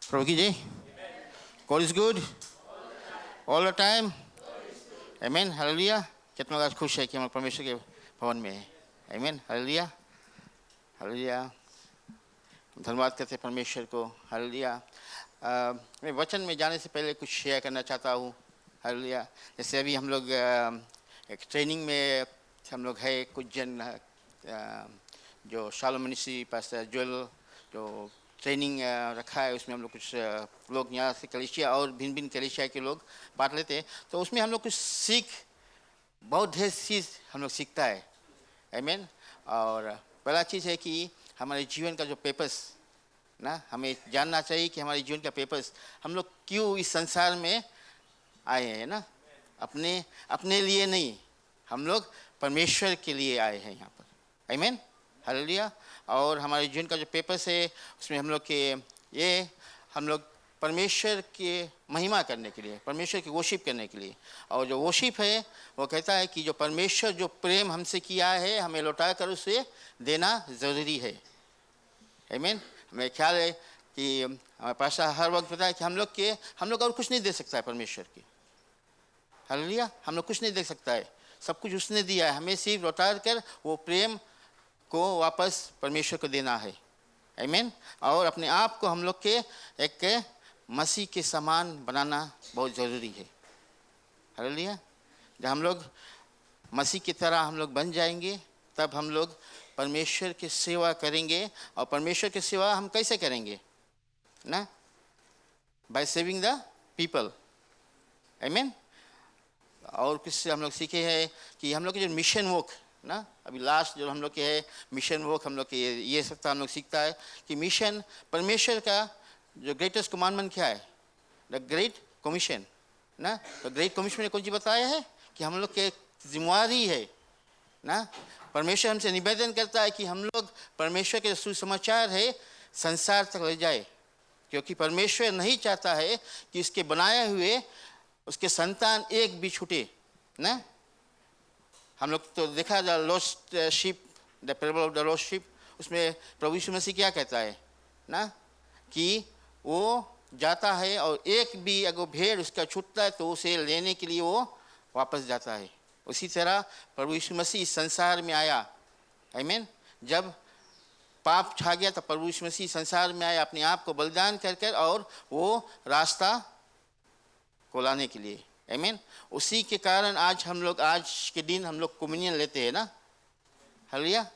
प्रभु की जय। God is good all the time. Amen. Hallelujah. कितना लोग आज खुश है कि हम लोग परमेश्वर के भवन में हैं। Amen. हालेलुया। हालेलुया। धन्यवाद करते हैं परमेश्वर को। हालेलुया। मैं वचन में जाने से पहले कुछ शेयर करना चाहता हूँ। हालेलुया। जैसे अभी हम लोग एक ट्रेनिंग में हम लोग है, कुछ जन जो शालोम मिनिस्ट्री पास्टर जोएल जो ट्रेनिंग रखा है, उसमें हम लोग कुछ लोग यहाँ से कलीसिया और भिन्न भिन्न कलीसिया के लोग पार्ट लेते हैं। तो उसमें हम लोग कुछ बहुत ढेर चीज़ हम लोग सीखता है। आमीन। और पहला चीज़ है कि हमारे जीवन का जो पर्पस ना, हमें जानना चाहिए कि हमारे जीवन का पर्पस, हम लोग क्यों इस संसार में आए हैं ना। अपने लिए नहीं, हम लोग परमेश्वर के लिए आए हैं यहाँ पर। आमीन। हालेलुया। और हमारे जीवन का जो पर्पस है उसमें हम लोग हम लोग परमेश्वर के महिमा करने के लिए, परमेश्वर की वर्शिप करने के लिए। और जो वर्शिप है वो कहता है कि जो परमेश्वर जो प्रेम हमसे किया है, हमें लौटा कर उसे देना ज़रूरी है। आमीन। हमें ख्याल है कि हमारे पास हर वक्त पता है कि हम लोग और कुछ नहीं दे सकता है परमेश्वर की। हालेलुया। हम लोग कुछ नहीं दे सकता है, सब कुछ उसने दिया है, हमें सिर्फ लौटा कर वो प्रेम को वापस परमेश्वर को देना है। आमीन। और अपने आप को हम लोग के एक मसीह के समान बनाना बहुत ज़रूरी है। हालेलुया। जब हम लोग मसीह की तरह हम लोग बन जाएंगे, तब हम लोग परमेश्वर की सेवा करेंगे। और परमेश्वर की सेवा हम कैसे करेंगे ना? By saving the people. आमीन। और कुछ हम लोग सीखे हैं कि हम लोग के जो मिशन वर्क ना, अभी लास्ट जो हम लोग के है मिशन वर्क, हम लोग के ये सप्ताह हम लोग सीखता है कि मिशन, परमेश्वर का जो ग्रेटेस्ट कमांडमेंट क्या है? द ग्रेट कमीशन ना। तो ग्रेट कमीशन ने कौन सी बताया है कि हम लोग के जिम्मेवारी है ना। परमेश्वर हमसे निवेदन करता है कि हम लोग परमेश्वर के सुसमाचार है संसार तक ले जाए, क्योंकि परमेश्वर नहीं चाहता है कि इसके बनाए हुए उसके संतान एक भी छूटे ना। हम लोग तो देखा the lost ship, the parable of the lost ship, उसमें प्रभु यीशु मसीह क्या कहता है ना कि वो जाता है और एक भी अगर भेड़ उसका छूटता है तो उसे लेने के लिए वो वापस जाता है। उसी तरह प्रभु यीशु मसीह इस संसार में आया। आमीन। जब पाप छा गया तो प्रभु यीशु मसीह संसार में आया अपने आप को बलिदान कर कर, और वो रास्ता को लाने के लिए। आमीन। उसी के कारण आज के दिन हम लोग कम्युनियन लेते हैं ना। हालेलुया।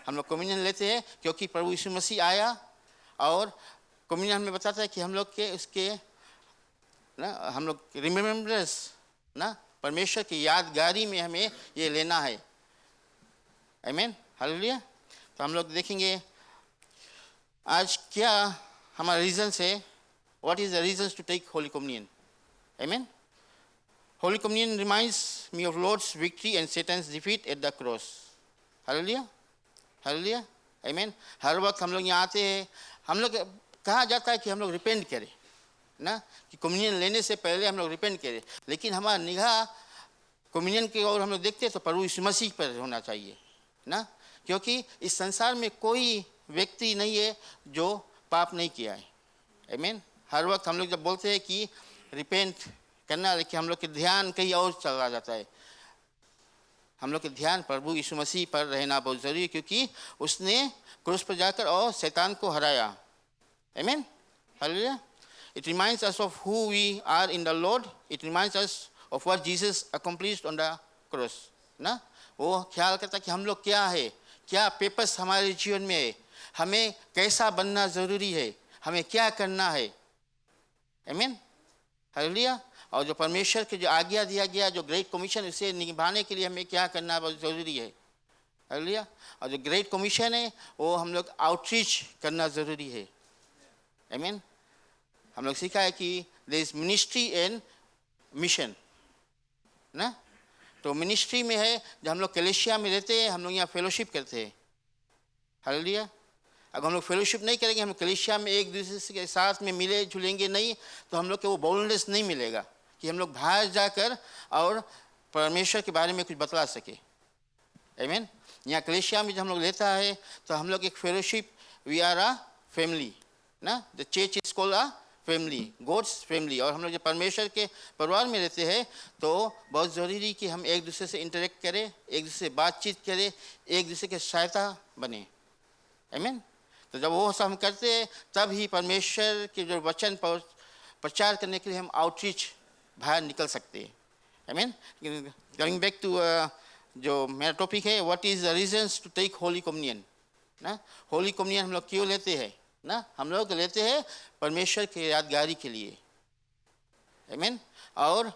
हम लोग कम्युनियन लेते हैं क्योंकि प्रभु यीशु मसीह आया, और कम्युनियन हमें बताता है कि हम लोग के उसके ना, हम लोग रिमेम्बरेंस ना, परमेश्वर की यादगारी में हमें ये लेना है। आमीन। हालेलुया। तो हम लोग देखेंगे आज क्या हमारा रीजंस है। What is the reasons to take holy communion? Amen. Holy Communion reminds me of Lord's victory and Satan's defeat at the cross. Hallelujah. Hallelujah. Amen. हर वक्त हम लोग यहाँ आते हैं, हम लोग कहा जाता है कि हम लोग रिपेंट करें ना, कि कम्युनियन लेने से पहले हम लोग रिपेंट करें, लेकिन हमारा निगाह कम्युनियन की ओर हम लोग देखते हैं तो प्रभु यीशु मसीह पर होना चाहिए ना, क्योंकि इस संसार में कोई व्यक्ति नहीं है जो पाप नहीं किया है। आमीन। हर वक्त हम लोग जब बोलते हैं कि रिपेंट करना, लेकिन हम लोग के ध्यान कहीं और चला जाता है। हम लोग के ध्यान प्रभु यीशु मसीह पर रहना बहुत ज़रूरी है, क्योंकि उसने क्रूस पर जाकर और शैतान को हराया। आमीन। हालेलुया। It reminds us of who we are in the Lord. It reminds us of what Jesus accomplished on the cross ना। वो ख्याल करता कि हम लोग क्या है, क्या पर्पस हमारे जीवन में है, हमें कैसा बनना ज़रूरी है, हमें क्या करना है। आमीन। हालेलुया। और जो परमेश्वर के जो आज्ञा दिया गया, जो ग्रेट कमीशन, उसे निभाने के लिए हमें क्या करना बहुत ज़रूरी है। हालेलुया। और जो ग्रेट कमीशन है वो हम लोग आउटरीच करना ज़रूरी है। आमीन। हम लोग सीखा है कि there is ministry and mission ना। तो मिनिस्ट्री में है जब हम लोग कलीसिया में रहते हैं, हम लोग यहाँ फेलोशिप करते हैं। हालेलुया। अगर हम लोग फेलोशिप नहीं करेंगे, हम कलीसिया में एक दूसरे के साथ में मिले जुलेंगे नहीं, तो हम लोग को वो बोल्डनेस नहीं मिलेगा कि हम लोग बाहर जाकर और परमेश्वर के बारे में कुछ बतला सके। आमीन। यहाँ कलीसिया में जब हम लोग लेता है तो हम लोग एक fellowship, we are a family ना। The church is called a family, God's family. और हम लोग जब परमेश्वर के परिवार में रहते हैं तो बहुत ज़रूरी कि हम एक दूसरे से इंटरेक्ट करें, एक दूसरे से बातचीत करें, एक दूसरे के सहायता बने। आमीन। तो जब वो सब हम करते हैं तब ही परमेश्वर के जो वचन प्रचार करने के लिए हम आउटरीच बाहर निकल सकते हैं। आमीन। कमिंग बैक टू जो मेरा टॉपिक है, what is the reasons to take holy communion ना। होली कम्युनियन हम लोग क्यों लेते हैं ना? हम लोग लेते हैं परमेश्वर की यादगारी के लिए। आमीन। और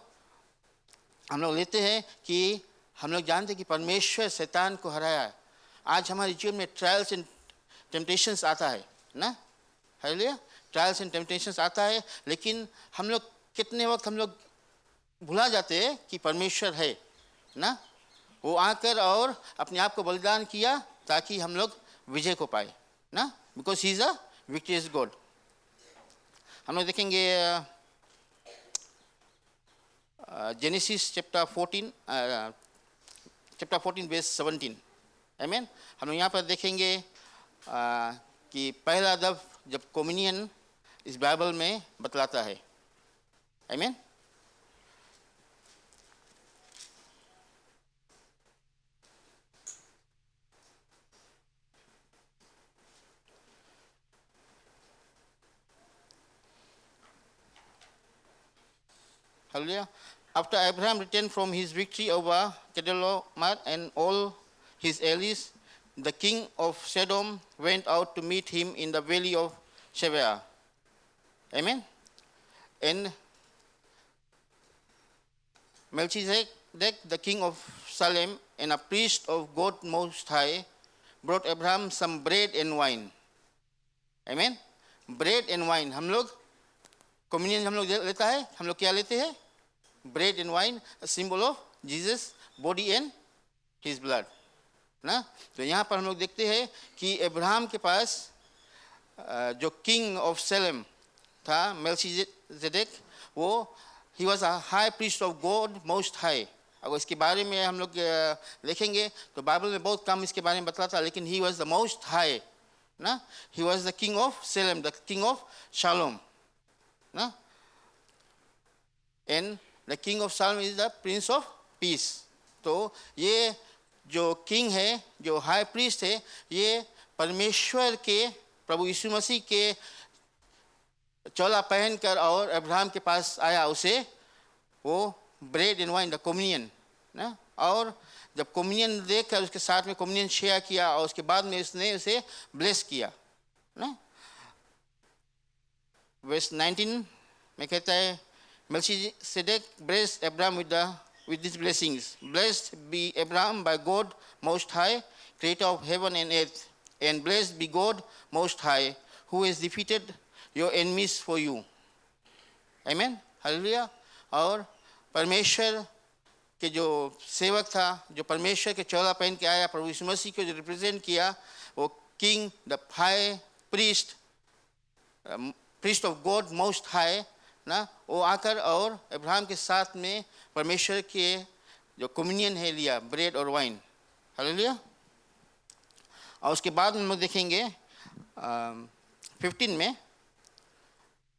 हम लोग लेते हैं कि हम लोग जानते हैं कि परमेश्वर शैतान को हराया। आज हमारे जीवन में ट्रायल्स एंड टेम्पटेशंस आता है ना, हालेलुया। ट्रायल्स एंड टेम्पटेशंस आता है, लेकिन हम लोग कितने वक्त हम लोग भुला जाते हैं कि परमेश्वर है ना। वो आकर और अपने आप को बलिदान किया ताकि हम लोग विजय को पाए ना, because he is a victorious God. हम लोग देखेंगे जेनेसिस चैप्टर 14 वर्स 17। आमीन। हम लोग यहाँ पर देखेंगे कि पहला दफ जब कम्युनियन इस बाइबल में बतलाता है। आमीन। Hallelujah. After Abraham returned from his victory over Kedorlaomer and all his allies, the king of Sodom went out to meet him in the valley of Shaveh. Amen. And Melchizedek, the king of Salem and a priest of God Most High, brought Abraham some bread and wine. Amen. Bread and wine. हम लोग communion हम लोग लेता है, हम लोग क्या लेते हैं? Bread and wine, symbol of Jesus body and his blood ना। तो यहाँ पर हम लोग देखते हैं कि अब्राहम के पास जो किंग ऑफ सेलेम था मेल्कीजेदेक, वो he was a high priest of God most high. अगर इसके बारे में हम लोग देखेंगे तो बाइबल में बहुत कम इसके बारे में बतलाता, लेकिन he was the most high ना। He was the king of Salem, the king of Shalom ना। And the king of Shalom is the prince of peace. तो ये जो किंग है, जो हाई प्रीस्ट है, ये परमेश्वर के प्रभु यीशु मसीह के चोला पहनकर और अब्राहम के पास आया, उसे वो bread and wine the communion ना। और जब कम्युनियन देखकर उसके साथ में कम्युनियन शेयर किया और उसके बाद में उसने उसे ब्लेस किया ना। वर्स 19 में कहता है, Melchizedek blessed Abraham with these blessings. Blessed be Abraham by God Most High, creator of heaven and earth, and blessed be God Most High, who has defeated your enemies for you. Amen. Hallelujah. और परमेश्वर के जो सेवक था, जो परमेश्वर के चौला पहन के आया, प्रभु यीशु मसीह को जो रिप्रेजेंट किया, वो king the high priest, priest of God most high ना, वो आकर और अब्राहम के साथ में परमेश्वर के जो कम्युनियन है लिया, ब्रेड और वाइन। हालेलुया। और उसके बाद हम लोग देखेंगे 15 में,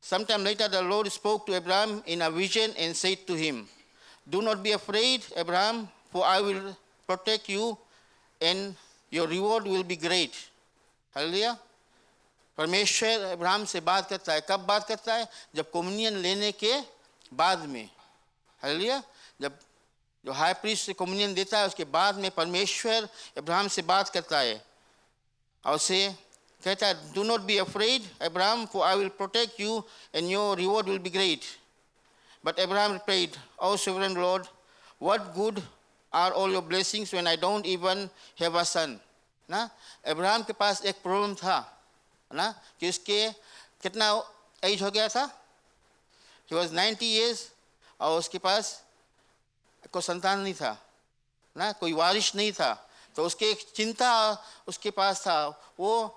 sometime later the Lord spoke to Abraham in a vision and said to him, do not be afraid, Abraham, for I will protect you and your reward will be great. Hallelujah. परमेश्वर Abraham से बात करता है। कब बात करता है? जब कम्युनियन लेने के बाद में। हालेलुया। जब जो हाई प्रीस्ट से कम्युनियन देता है, उसके बाद में परमेश्वर अब्राहम से बात करता है और उसे कहता है, do not be afraid Abraham, for I will protect you and your reward will be great. But Abraham replied, O sovereign Lord, what good are all your blessings when I don't even have a son ना। Abraham के पास एक problem था ना, कि उसके कितना as हो गया था? ही वॉज 90 years और उसके पास कोई संतान नहीं था ना, कोई वारिश नहीं था। तो उसके एक चिंता उसके पास था। वो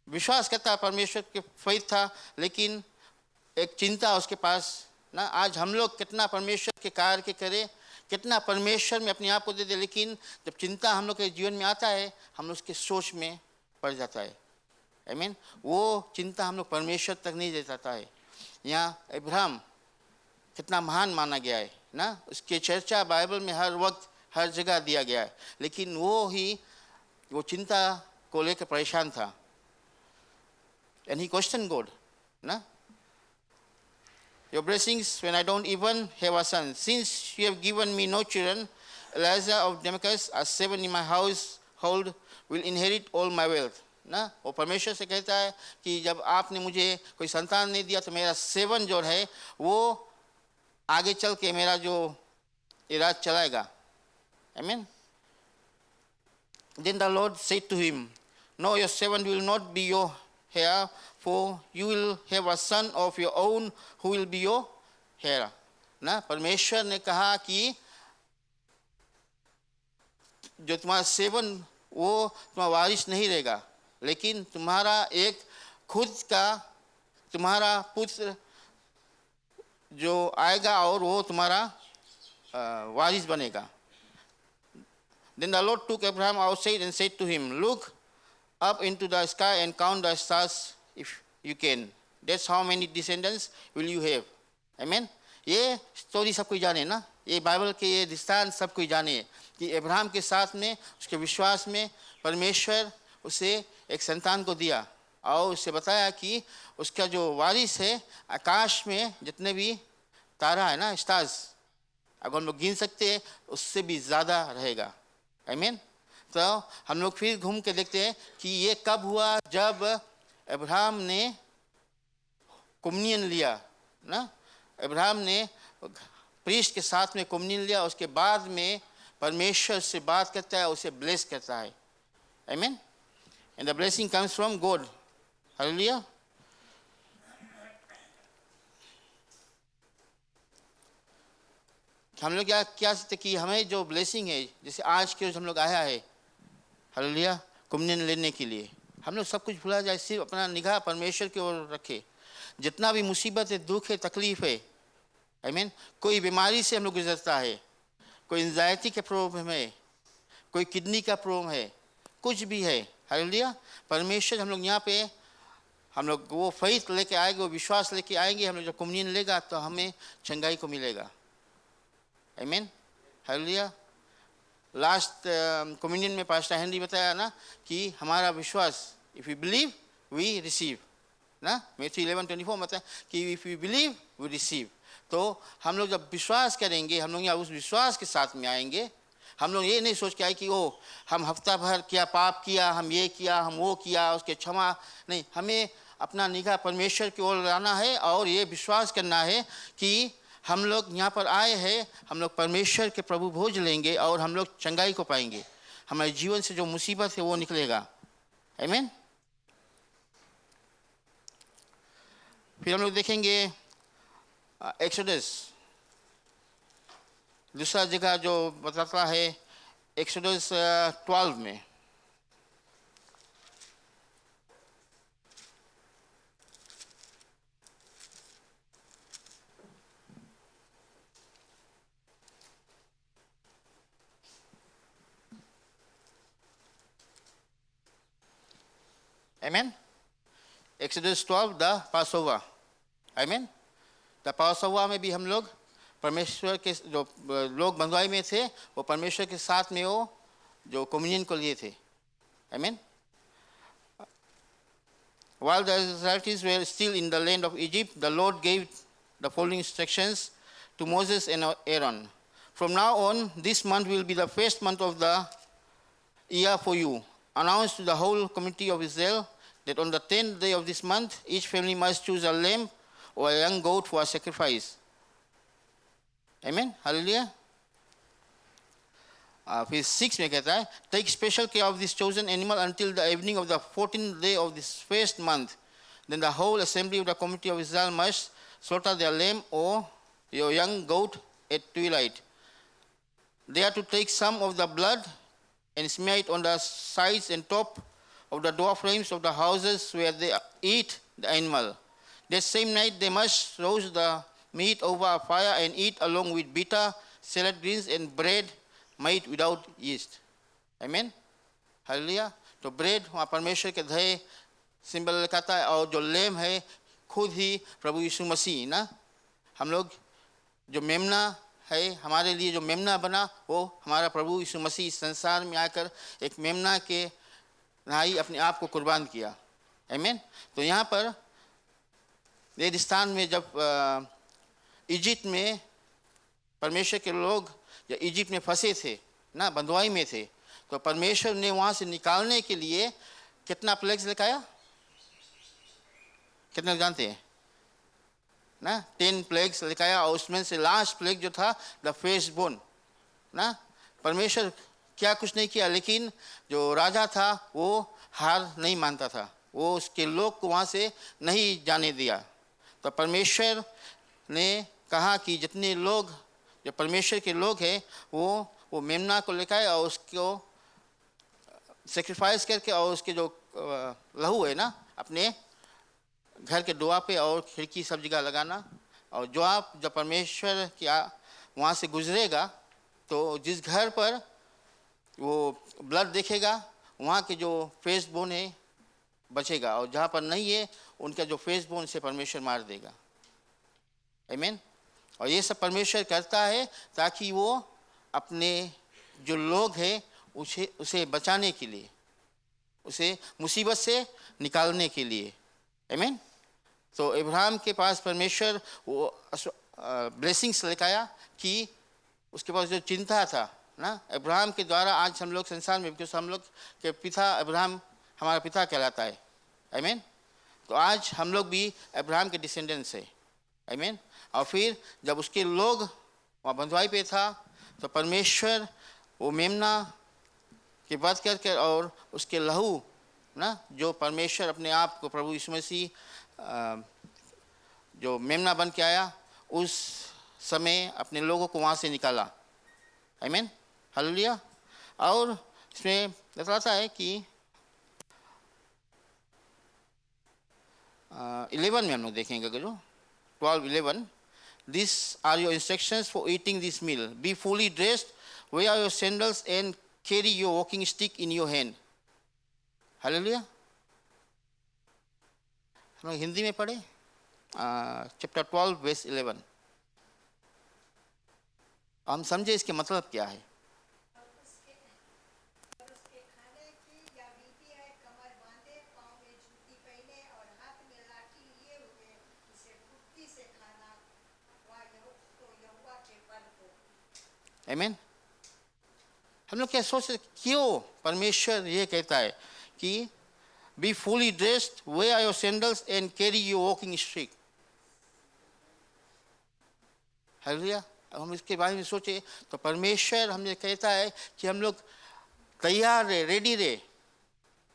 विश्वास करता परमेश्वर के फेथ था, लेकिन एक चिंता उसके पास ना। आज हम लोग कितना परमेश्वर के कार्य के करें, कितना परमेश्वर में अपने आप को दे दे, लेकिन जब चिंता हम लोग के जीवन में आता है, हम लोग उसके सोच में पड़ जाता है। आमीन। वो चिंता हम लोग परमेश्वर तक नहीं दे जाता है। यहाँ अब्राहम कितना महान माना गया है ना, उसकी चर्चा बाइबल में हर वक्त हर जगह दिया गया है, लेकिन वो चिंता को लेकर परेशान था. And he questioned God, na? Your blessings when I don't even have a son. Since you have given me no children, Elijah of Damascus, a servant in my household, will inherit all my wealth. ना वो परमेश्वर से कहता है कि जब आपने मुझे कोई संतान नहीं दिया तो मेरा सेवन जो है वो आगे चल के मेरा जो इराद चलाएगा. Amen. Then the Lord said to him, no, your servant will not be your heir, for you will have a son of your own who will be your heir. ना परमेश्वर ने कहा कि जो तुम्हारा सेवन वो तुम्हारा वारिस नहीं रहेगा, लेकिन तुम्हारा एक खुद का तुम्हारा पुत्र जो आएगा और वो तुम्हारा वारिस बनेगा. Then the Lord took Abraham outside and said to him, look up into the sky and count the stars if you can. That's how many descendants will you have. Amen. ये स्टोरी सब कोई जाने ना, ये Bible के ये दृष्टांत सब कोई जाने कि अब्राहम के साथ में उसके विश्वास में परमेश्वर उसे एक संतान को दिया और उसे बताया कि उसका जो वारिस है आकाश में जितने भी तारा है ना, स्टार्स, अगर हम लोग गिन सकते हैं उससे भी ज़्यादा रहेगा. आमीन. तो हम लोग फिर घूम के देखते हैं कि ये कब हुआ, जब अब्राहम ने कम्युनियन लिया ना, अब्राहम ने प्रीस्ट के साथ में कम्युनियन लिया, उसके बाद में परमेश्वर से बात करता है, उसे ब्लेस करता है. आमीन. And the blessing comes from God. Hallelujah. हम लोग क्या सोचते कि हमें जो ब्लेसिंग है, जैसे आज के रोज हम लोग आया है हालेलुया कम्युनियन लेने के लिए, हम लोग सब कुछ भुला जाए, सिर्फ अपना निगाह परमेश्वर की ओर रखे. जितना भी मुसीबत है, दुख है, तकलीफ है, आमीन, कोई बीमारी से हम लोग गुजरता है, कोई एंजाइटी के प्रॉब्लम है, कोई किडनी का प्रॉब्लम है, कुछ भी है, हालेलुया, परमेश्वर हम लोग यहाँ पे हम लोग वो फेथ लेके आएंगे, वो विश्वास लेके आएंगे, हम लोग जब कम्युनियन लेगा तो हमें चंगाई को मिलेगा. आमीन. हालेलुया. लास्ट कम्युनियन में पास्टर हेनरी बताया ना कि हमारा विश्वास, if we believe we receive ना, मैथ्यू 11:24 बताया कि if we believe we receive. तो हम लोग जब विश्वास करेंगे, हम लोग यहाँ उस विश्वास के साथ में आएंगे. हम लोग ये नहीं सोच के आए कि ओ हम हफ्ता भर क्या पाप किया, हम ये किया, हम वो किया, उसके क्षमा नहीं. हमें अपना निगाह परमेश्वर की ओर लाना है और ये विश्वास करना है कि हम लोग यहाँ पर आए हैं, हम लोग परमेश्वर के प्रभु भोज लेंगे और हम लोग चंगाई को पाएंगे, हमारे जीवन से जो मुसीबत है वो निकलेगा. आमीन. फिर हम लोग देखेंगे एक्सोडस, दूसरा जगह जो बताता है एक्सोडस 12 में. Amen. Exodus 12, the Passover. Amen. The Passover में भी हम लोग परमेश्वर के जो लोग बंधुआई में थे, वो परमेश्वर के साथ में वो जो कम्युनियन को लिए थे. Amen. While the Israelites were still in the land of Egypt, the Lord gave the following instructions to Moses and Aaron. From now on, this month will be the first month of the year for you. Announce to the whole community of Israel that on the 10th day of this month, each family must choose a lamb or a young goat for a sacrifice. Amen. Hallelujah. फिर 6 में कहता है, take special care of this chosen animal until the evening of the 14th day of this first month. Then the whole assembly of the community of Israel must slaughter their lamb or your young goat at twilight. They are to take some of the blood and smear it on the sides and top of the door frames of the houses where they eat the animal. That same night they must roast the meat over a fire and eat along with bitter salad greens and bread made without yeast. Amen. Hallelujah. तो bread वहाँ परमेश्वर के दहे symbol कहता है और जो लेम है खुद ही प्रभु यीशु मसीह ना, हम लोग जो मेमना है, हमारे लिए जो मेमना बना वो हमारा प्रभु यीशु मसीह संसार में आकर एक मेमना के नाई अपने आप को कुर्बान किया। आमीन। तो यहाँ पर रेगिस्तान में जब इजिप्ट में परमेश्वर के लोग जब इजिप्ट में फंसे थे ना, बंधुआई में थे, तो परमेश्वर ने वहाँ से निकालने के लिए कितना प्लेग्स लेकर, कितने जानते हैं ना, 10 प्लेग्स लेकर, और उसमें से लास्ट प्लेग जो था द फेस बोन ना, परमेश्वर क्या कुछ नहीं किया, लेकिन जो राजा था वो हार नहीं मानता था, वो उसके लोग को वहाँ से नहीं जाने दिया। तो परमेश्वर ने कहा कि जितने लोग जो परमेश्वर के लोग हैं वो मेमना को लेकर आए और उसको सेक्रीफाइस करके और उसके जो लहू है ना अपने घर के दुआ पे और खिड़की सब जगह लगाना, और जो आप जब परमेश्वर क्या वहाँ से गुजरेगा तो जिस घर पर वो ब्लड देखेगा वहाँ के जो फेस बोन है बचेगा, और जहाँ पर नहीं है उनका जो फेस बोन से परमेश्वर मार देगा। आमीन। और ये सब परमेश्वर करता है ताकि वो अपने जो लोग हैं उसे बचाने के लिए, उसे मुसीबत से निकालने के लिए। आमीन। तो इब्राहिम के पास परमेश्वर वो ब्लेसिंग्स लेकर आया कि उसके पास जो चिंता था ना, इब्राहिम के द्वारा आज हम लोग संसार में, क्योंकि हम लोग के पिता इब्राहिम हमारा पिता कहलाता है। आमीन। तो आज हम लोग भी इब्राहिम के डिसेंडेंट्स है। आमीन। और फिर जब उसके लोग वहाँ बंधुआई पे था तो परमेश्वर वो मेमना के वध करके और उसके लहू ना, जो परमेश्वर अपने आप को प्रभु यीशु मसीह जो मेमना बन के आया, उस समय अपने लोगों को वहाँ से निकाला। आमीन। हालेलुया। और इसमें बताता है कि 11 में हम लोग देखेंगे, अगर 12:11, These are your instructions for eating this meal. Be fully dressed, wear your sandals and carry your walking stick in your hand. Hallelujah. हम लोग हिंदी में पढ़े चैप्टर 12 वर्स 11। हम समझे इसके मतलब क्या है। आमीन। हम लोग क्या सोचते, क्यों परमेश्वर ये कहता है कि be fully dressed, wear your sandals and carry your walking stick. हालेलुया। हम इसके बारे में सोचे तो परमेश्वर हमें कहता है कि हम लोग तैयार रहे, रेडी रहे।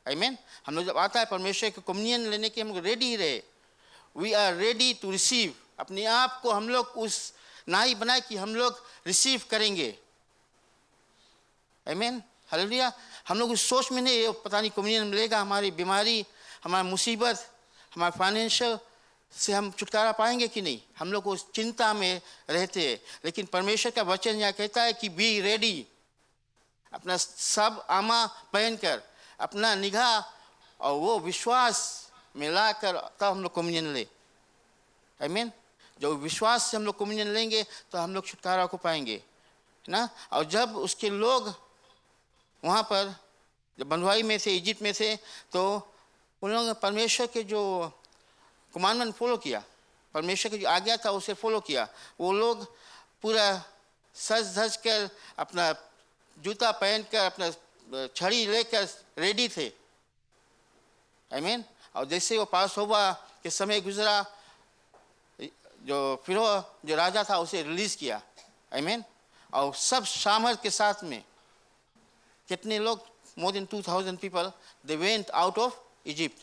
आमीन। हम लोग जब आता है परमेश्वर के कम्युनियन लेने के, हम लोग रेडी रहे। We are ready to receive. अपने आप को हम लोग उस ना ही बनाए कि हम लोग रिसीव करेंगे। आमीन। हालेलुया। हम लोग उस सोच में नहीं, पता नहीं कम्युनियन मिलेगा, हमारी बीमारी, हमारी मुसीबत, हमारे फाइनेंशियल से हम छुटकारा पाएंगे कि नहीं, हम लोग उस चिंता में रहते हैं। लेकिन परमेश्वर का वचन यहाँ कहता है कि बी रेडी, अपना सब आमा पहनकर, अपना निगाह और वो विश्वास मिलाकर तब हम लोग कम्युनियन ले। आमीन। जो विश्वास से हम लोग कम्युनियन लेंगे तो हम लोग छुटकारा को पाएंगे ना। और जब उसके लोग वहाँ पर जब बंधुआई में थे, इजिप्ट में थे, तो उन लोगों ने परमेश्वर के जो कमांडमेंट फॉलो किया, परमेश्वर की जो आज्ञा था उसे फॉलो किया। वो लोग पूरा सज धज कर, अपना जूता पहनकर, अपना छड़ी लेकर रेडी थे। आमीन। और जैसे वो पास हुआ के समय गुजरा, जो फिर जो राजा था उसे रिलीज किया। आमीन। और सब सामर्थ के साथ में कितने लोग, more than 2000 people, they went out of Egypt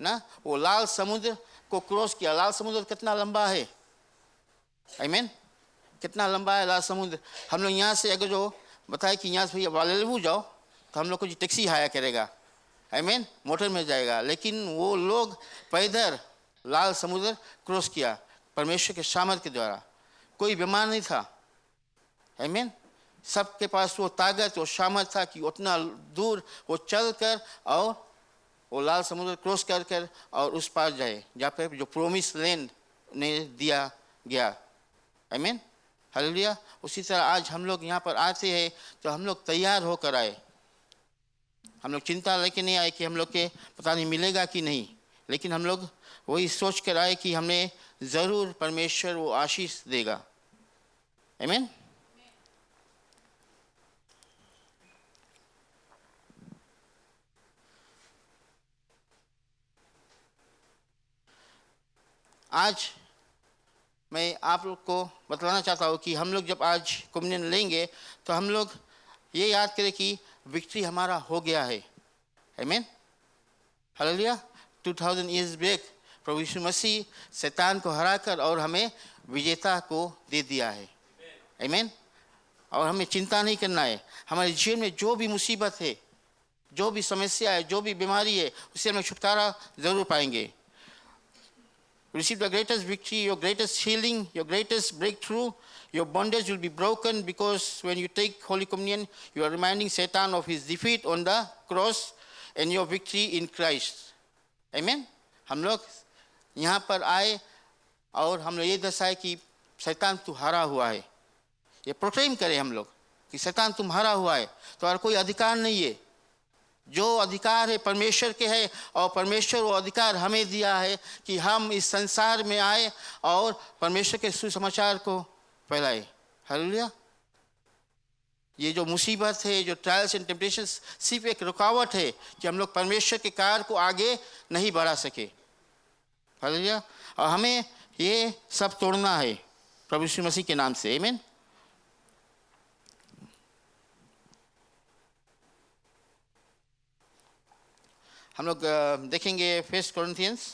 ना। वो लाल समुद्र को क्रॉस किया। लाल समुद्र कितना लंबा है। आमीन। कितना लंबा है लाल समुद्र। हम लोग यहाँ से अगर जो बताए कि यहाँ से भैया वालेलबू जाओ तो हम लोग को जो टैक्सी हाया करेगा, आमीन, मोटर में जाएगा। लेकिन वो लोग पैदल लाल समुद्र क्रॉस किया परमेश्वर के सामर्थ के द्वारा। कोई बीमार नहीं था। आमीन। सबके पास वो ताकत और सामर्थ था कि उतना दूर वो चल कर और वो लाल समुद्र क्रॉस कर कर और उस पार जाए जहाँ पे जो प्रोमिस लैंड ने दिया गया। आमीन, हालेलुया। उसी तरह आज हम लोग यहाँ पर आते हैं तो हम लोग तैयार होकर आए। हम लोग चिंता लेके नहीं आए कि हम लोग के पता नहीं मिलेगा कि नहीं, लेकिन हम लोग वही सोच कर आए कि हमें ज़रूर परमेश्वर वो आशीष देगा। आमीन। आज मैं आप लोग को बतलाना चाहता हूँ कि हम लोग जब आज कम्युनियन लेंगे तो हम लोग ये याद करें कि विक्ट्री हमारा हो गया है। आमीन, हालेलुया। 2000 ईयर्स बैक प्रभु यीशु मसीह शैतान को हराकर और हमें विजेता को दे दिया है। आमीन। और हमें चिंता नहीं करना है। हमारे जीवन में जो भी मुसीबत है, जो भी समस्या है, जो भी बीमारी है, उससे हमें छुटकारा जरूर पाएंगे। Receive the greatest victory, your greatest healing, your greatest breakthrough. Your bondage will be broken because when you take Holy Communion, you are reminding Satan of his defeat on the cross and your victory in Christ. Amen? हम लोग यहाँ पर आए और हम लोग ये दर्शाए कि शैतान तू हारा हुआ है। ये प्रोक्लेम करें हम लोग कि शैतान तुम हारा हुआ है, तुम्हारा कोई अधिकार नहीं है। जो अधिकार है परमेश्वर के है और परमेश्वर वो अधिकार हमें दिया है कि हम इस संसार में आए और परमेश्वर के सुसमाचार को फैलाए। हालेलुया। ये जो मुसीबत है, जो ट्रायल्स एंड टेम्पटेशंस सिर्फ एक रुकावट है कि हम लोग परमेश्वर के कार्य को आगे नहीं बढ़ा सके। हालेलुया। और हमें ये सब तोड़ना है प्रभु यीशु मसीह के नाम से। आमीन। हम लोग देखेंगे 1 Corinthians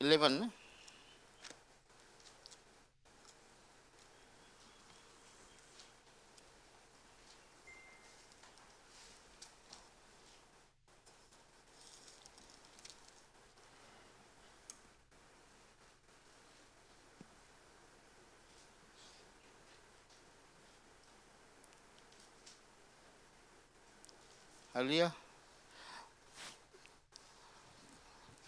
11। हालेलुया।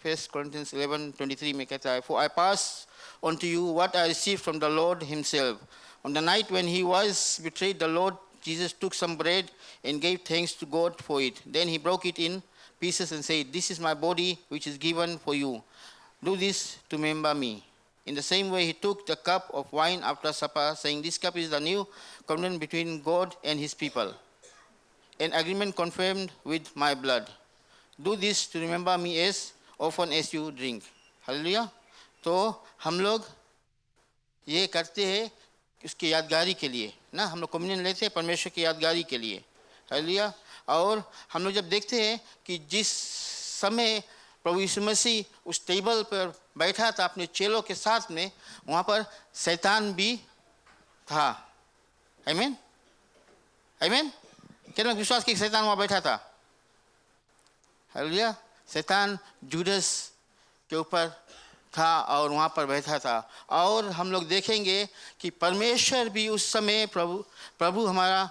1 Corinthians 11:23 में कहता है, For I pass on to you what I received from the Lord himself. On the night when he was betrayed, the Lord Jesus took some bread and gave thanks to God for it. Then he broke it in pieces and said, This is my body which is given for you. Do this to remember me. In the same way, he took the cup of wine after supper, saying, This cup is the new covenant between God and his people, an agreement confirmed with my blood. Do this to remember me as often as you drink. Hallelujah. तो हम लोग ये करते हैं उसकी यादगारी के लिए ना। हम लोग कम्युनियन लेते हैं परमेश्वर की यादगारी के लिए। हालेलुया। और हम लोग जब देखते हैं कि जिस समय प्रभु यीशु मसीह उस टेबल पर बैठा था अपने चेलों के साथ में, वहाँ पर शैतान भी था। आमीन, आमीन। कितना विश्वास कि शैतान वहाँ बैठा था? हालेलुया। शैतान जूदस के ऊपर था और वहाँ पर बैठा था। और हम लोग देखेंगे कि परमेश्वर भी उस समय प्रभु हमारा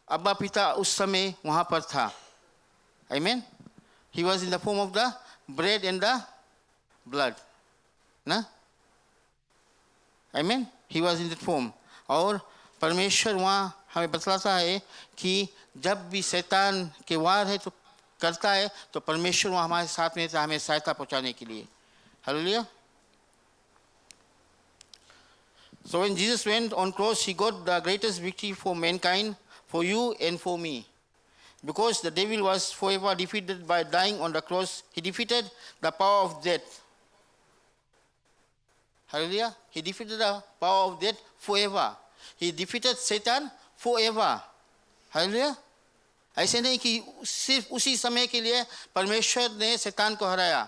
अब्बा पिता उस समय वहाँ पर था। आमीन। He was in the form of the bread and the blood, ना? आमीन। He was in that form। और परमेश्वर वहाँ हमें बतलाता है कि जब भी शैतान के वार है तो करता है तो परमेश्वर वहाँ हमारे साथ में था, हमें सहायता पहुँचाने के लिए। Hallelujah. So when Jesus went on cross, he got the greatest victory for mankind, for you and for me. Because the devil was forever defeated by dying on the cross, he defeated the power of death. Hallelujah. He defeated the power of death forever. He defeated Satan forever. Hallelujah. ऐसे नहीं कि सिर्फ उसी समय के लिए परमेश्वर ने शैतान को हराया,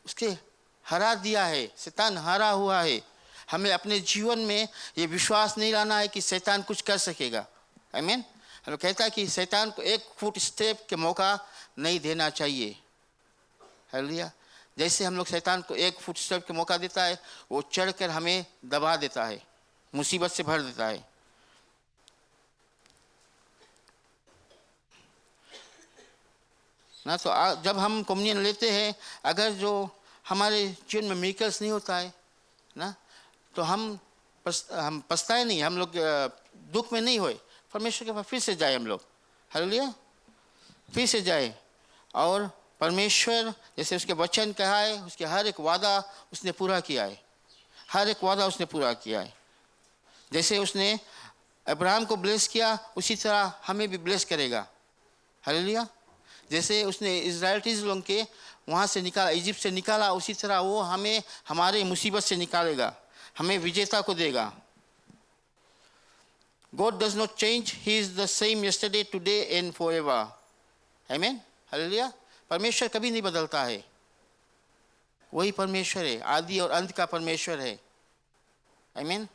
उसके हरा दिया है। शैतान हारा हुआ है। हमें अपने जीवन में ये विश्वास नहीं लाना है कि शैतान कुछ कर सकेगा। आमीन। हमें कहता है कि शैतान को एक फुट स्टेप के मौका नहीं देना चाहिए। हालेलुया। जैसे हम लोग शैतान को एक फुटस्टेप का मौका देता है, वो चढ़कर हमें दबा देता है, मुसीबत से भर देता है। ना तो जब हम कम्युनियन लेते हैं, अगर जो हमारे जीवन में मिरेकल्स नहीं होता है ना, तो हम पछताए नहीं, हम लोग दुख में नहीं होए, परमेश्वर के पास फिर से जाए हम लोग। हालेलुया, फिर से जाए। और परमेश्वर जैसे उसके वचन कहा है, उसके हर एक वादा उसने पूरा किया है, हर एक वादा उसने पूरा किया है। जैसे उसने अब्राहम को ब्लेस किया, उसी तरह हमें भी ब्लेस करेगा। हालेलुया। जैसे उसने इज़राइलीज़ लोगों के वहाँ से निकाला, इजिप्ट से निकाला, उसी तरह वो हमें हमारे मुसीबत से निकालेगा, हमें विजेता को देगा। God does not change, He is the same yesterday, today and forever. Amen. Hallelujah. परमेश्वर कभी नहीं बदलता है, वही परमेश्वर है, आदि और अंत का परमेश्वर है। आमीन।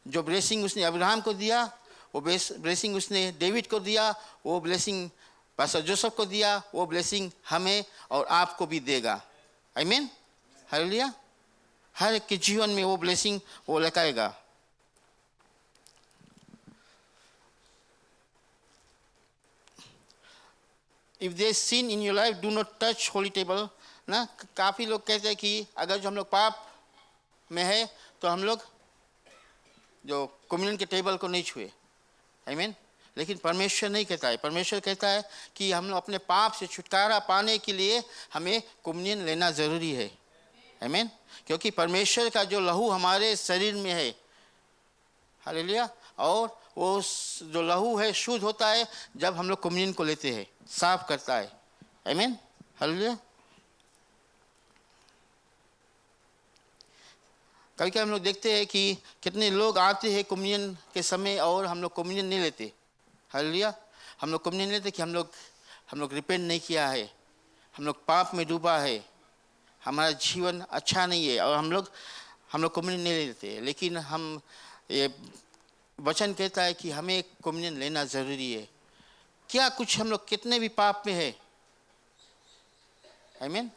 जो ब्लेसिंग उसने अब्राहम को दिया, वो ब्लेसिंग उसने डेविड को दिया, वो ब्लेसिंग पास्टर जोसेफ को दिया, वो ब्लेसिंग हमें और आपको भी देगा। आमीन। हालेलुया। हर एक के जीवन में वो ब्लेसिंग वो लगाएगा। If there is sin in your life, do not touch holy table। ना काफ़ी लोग कहते हैं कि अगर जो हम लोग पाप में है तो हम लोग जो कम्युनियन के टेबल को नहीं छुए। आमीन। लेकिन परमेश्वर नहीं कहता है, परमेश्वर कहता है कि हम लोग अपने पाप से छुटकारा पाने के लिए हमें कम्युनियन लेना ज़रूरी है। आमीन। क्योंकि परमेश्वर का जो लहू हमारे शरीर में है, हालेलुया, और वो जो लहू है शुद्ध होता है जब हम लोग कम्युनियन को लेते हैं, साफ करता है। आमीन। हालेलुया। कभी कभी हम लोग देखते हैं कि कितने लोग आते हैं कम्युनियन के समय और हम लोग कम्युनियन नहीं लेते। हालेलुया। हम लोग कम्युनियन लेते कि हम लोग रिपेंट नहीं किया है, हम लोग पाप में डूबा है, हमारा जीवन अच्छा नहीं है, और हम लोग कम्युनियन नहीं लेते। लेकिन हम ये वचन कहता है कि हमें कम्युनियन लेना ज़रूरी है। क्या कुछ हम लोग कितने भी पाप में है, आमीन,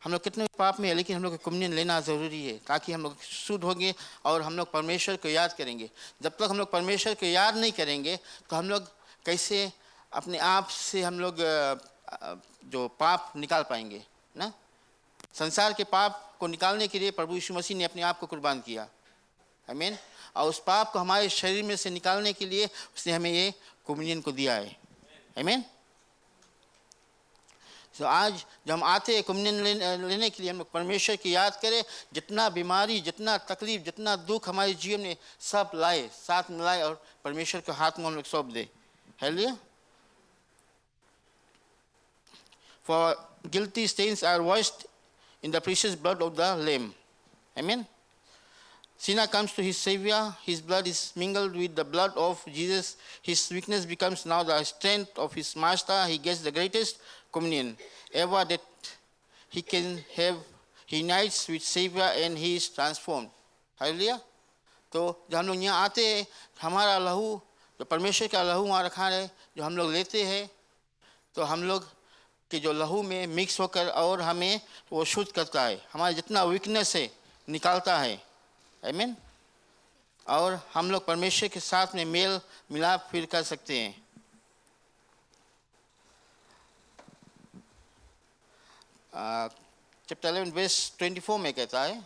हम लोग कितने भी पाप में है, लेकिन हम लोग को कम्युनियन लेना ज़रूरी है, ताकि हम लोग शुद्ध होंगे और हम लोग परमेश्वर को याद करेंगे। जब तक हम लोग परमेश्वर को याद नहीं करेंगे तो हम लोग कैसे अपने आप से हम लोग जो पाप निकाल पाएंगे ना। संसार के पाप को निकालने के लिए प्रभु यीशु मसीह ने अपने आप को कुर्बान किया। आमीन। और उस पाप को हमारे शरीर में से निकालने के लिए उसने हमें ये कम्युनियन को दिया है। आमीन। तो आज जब हम आते हैं कम्युनियन लेने के लिए, हम लोग परमेश्वर की याद करें, जितना बीमारी, जितना तकलीफ, जितना दुख हमारे जीवन में सब लाए, साथ में लाए और परमेश्वर के हाथ में हम लोग सौंप दे। Hallelujah. For guilty stains are washed in the precious blood of the Lamb. Amen. Sinner comes to his Savior, his blood is mingled with the blood of Jesus, his weakness becomes now the strength of his master, he gets the greatest communion ever that he can have, he unites with Savior and he is transformed. Hallelujah. तो जब हम लोग यहाँ आते हैं, हमारा लहू जो परमेश्वर का लहू वहाँ रखा है, जो हम लोग लेते हैं, तो हम लोग के जो लहू में मिक्स होकर और हमें वो शुद्ध करता है, हमारा जितना वीकनेस है निकालता है। आमीन। और हम लोग परमेश्वर के साथ में मेल मिलाप फिर कर सकते हैं। चैप्टर 11 वर्स 24 में कहता है,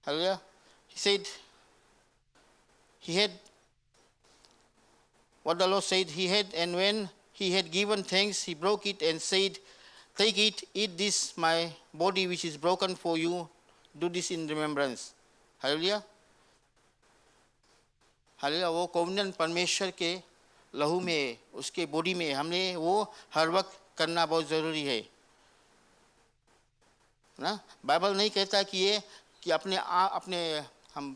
Hallelujah. He said, he had what the Lord said he had, and when he had given thanks, he broke it and said, take it, eat this my body which is broken for you, do this in remembrance. Hallelujah. Hallelujah. वो communion परमेश्वर के लहू में, उसके body में हमने वो हर वक्त करना बहुत ज़रूरी है ना। बाइबल नहीं कहता कि ये कि अपने हम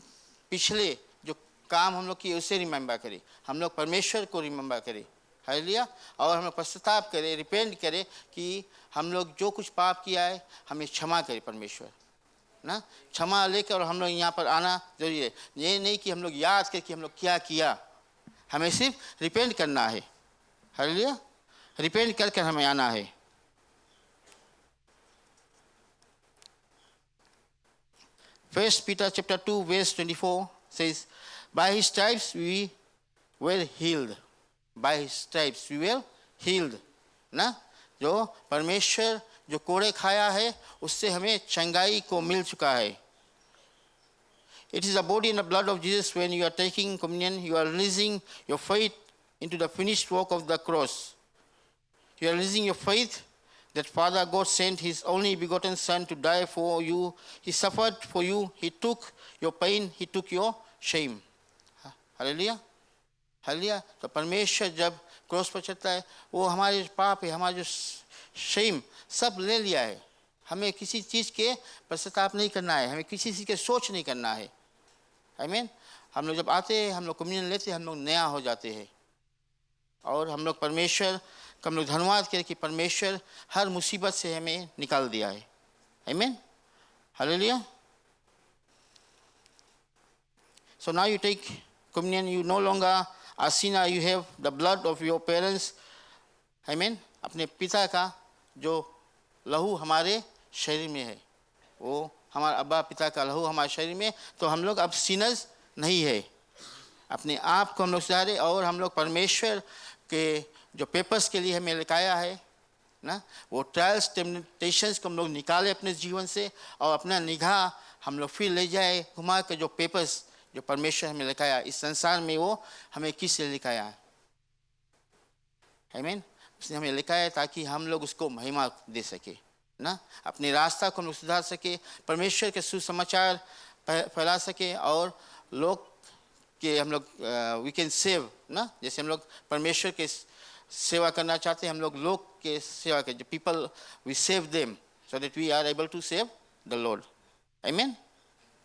पिछले जो काम हम लोग किए उसे रिमेंबर करें, हम लोग परमेश्वर को रिमेंबर करें। हालेलुया। और हम लोग पश्चाताप करें, रिपेंट करें कि हम लोग जो कुछ पाप किया है हमें क्षमा करें परमेश्वर। ना, क्षमा लेकर और हम लोग यहाँ पर आना जरूरी है। ये नहीं कि हम लोग याद करके हम लोग क्या किया, हमें सिर्फ रिपेंट करना है। हालेलुया, रिपेंट करके हमें आना है। First Peter chapter 2 verse 24 says, by his stripes we were healed. By his stripes we were healed. ना, जो परमेश्वर जो कोड़े खाया है उससे हमें चंगाई को मिल चुका है। It is the body and the blood of Jesus. When you are taking communion, you are releasing your faith into the finished work of the cross. You are releasing your faith that Father God sent His only begotten Son to die for you. He suffered for you. He took your pain. He took your shame. Hallelujah, hallelujah. तो परमेश्वर जब cross पर चलता है, वो हमारे पाप है, हमारे जो शेम सब ले लिया है। हमें किसी चीज़ के पश्चाताप नहीं करना है, हमें किसी चीज़ के सोच नहीं करना है। आमीन। हम लोग जब आते हैं, हम लोग कम्युनियन लेते हैं, हम लोग नया हो जाते हैं और हम लोग परमेश्वर का हम लोग धन्यवाद करें कि परमेश्वर हर मुसीबत से हमें निकाल दिया है। आमीन, hallelujah. So now you take communion, you no longer are sinner, you have the blood of your parents. Amen. अपने पिता का जो लहू हमारे शरीर में है, वो हमारा अब्बा पिता का लहू हमारे शरीर में, तो हम लोग अब सिनर्स नहीं है। अपने आप को हम लोग सुधारे और हम लोग परमेश्वर के जो पेपर्स के लिए हमें लिखाया है ना, वो ट्रायल्स टेम्पटेशंस को हम लोग निकाले अपने जीवन से और अपना निगाह हम लोग फिर ले जाए घुमा के जो पेपर्स जो परमेश्वर हमें लिखाया इस संसार में, वो हमें किस लिए लिखाया है। आमीन। उसने हमें लिखाया है ताकि हम लोग उसको महिमा दे सके ना, अपने रास्ता को हम लोग सुधार सके, परमेश्वर के सुसमाचार फैला सके और लोग के हम लोग वी कैन सेव ना, जैसे हम लोग परमेश्वर के सेवा करना चाहते हैं, हम लोग के सेवा के जो people we serve them so that we are able to serve the Lord. आमीन,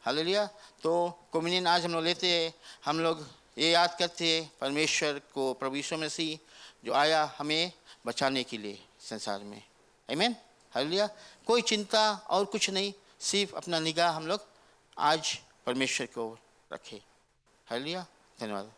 हालेलुया। तो कम्युनियन आज हम लोग लेते हैं, हम लोग ये याद करते हैं परमेश्वर को, प्रभु यीशु मसीह जो आया हमें बचाने के लिए संसार में। आमीन, हालेलुया। कोई चिंता और कुछ नहीं, सिर्फ अपना निगाह हम लोग आज परमेश्वर को रखें। हालेलुया, धन्यवाद।